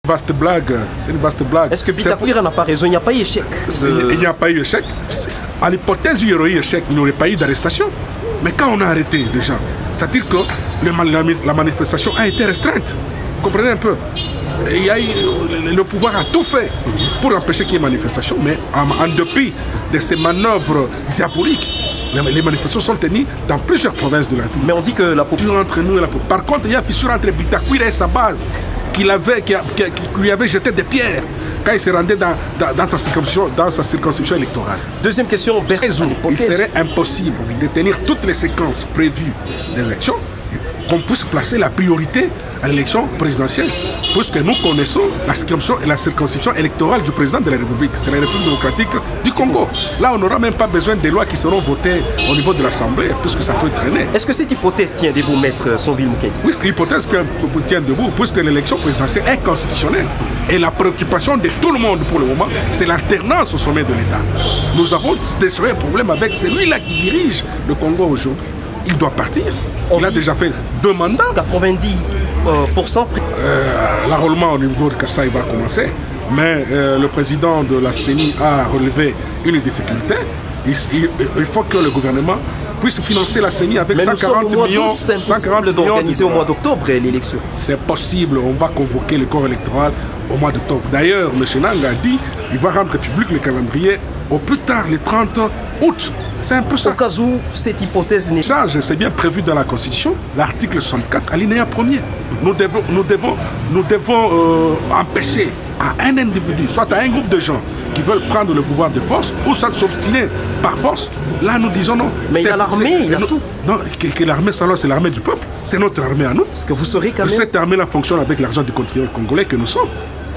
Vaste blague, c'est une vaste blague. Est-ce que Bitakwira n'a pas raison? Il n'y a pas eu échec. Il n'y a pas eu échec. À l'hypothèse où il y aurait eu échec, il n'y aurait pas eu d'arrestation. Mais quand on a arrêté les gens, c'est-à-dire que la manifestation a été restreinte. Vous comprenez un peu? Il y a eu, le pouvoir a tout fait pour empêcher qu'il y ait manifestation, mais en dépit de ces manœuvres diaboliques, les manifestations sont tenues dans plusieurs provinces de la République. Mais on dit que la population... Entre nous et la... Par contre, il y a une fissure entre Bitakwira et sa base, qui lui avait jeté des pierres quand il se rendait dans sa circonscription électorale. Deuxième question, il serait impossible de tenir toutes les séquences prévues d'élection, qu'on puisse placer la priorité à l'élection présidentielle, puisque nous connaissons la circonscription électorale du président de la République, c'est la République démocratique du Congo. Là, on n'aura même pas besoin des lois qui seront votées au niveau de l'Assemblée, puisque ça peut traîner. Est-ce que cette hypothèse tient debout, maître Sonville Moukedi? Oui, l'hypothèse tient debout, puisque l'élection présidentielle est constitutionnelle. Et la préoccupation de tout le monde pour le moment, c'est l'alternance au sommet de l'État. Nous avons des sérieux problèmes avec celui-là qui dirige le Congo aujourd'hui. Il doit partir. Il a déjà fait 2 mandats. 90%. L'enrôlement au niveau de Kassai va commencer, mais le président de la CENI a relevé une difficulté. Il faut que le gouvernement puisse financer la CENI avec 140 millions. C'est impossible d'organiser au mois d'octobre l'élection. C'est possible, on va convoquer le corps électoral au mois d'octobre. D'ailleurs, M. Nang a dit qu'il va rendre public le calendrier au plus tard le 30 août. C'est un peu ça. Au cas où cette hypothèse n'est pas... C'est bien prévu dans la Constitution, l'article 64, alinéa 1er. Nous devons empêcher à un individu, soit à un groupe de gens qui veulent prendre le pouvoir de force, ou soit s'obstiner par force. Là, nous disons non. Mais il y a l'armée, il y a tout. Non, que l'armée, c'est l'armée du peuple. C'est notre armée à nous. Est-ce que vous saurez quand même... Cette armée-là fonctionne avec l'argent du contribuable congolais que nous sommes.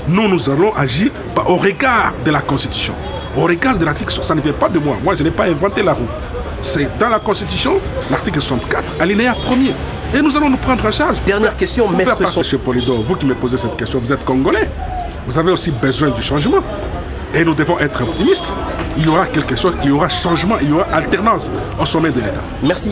Nous allons agir au regard de la Constitution. Au regard de l'article, ça ne vient pas de moi. Moi, je n'ai pas inventé la roue. C'est dans la Constitution, l'article 64, alinéa 1er. Et nous allons nous prendre en charge. Dernière question, maître M. Polydor, vous qui me posez cette question, vous êtes Congolais. Vous avez aussi besoin du changement. Et nous devons être optimistes. Il y aura quelque chose, il y aura changement, il y aura alternance au sommet de l'État. Merci.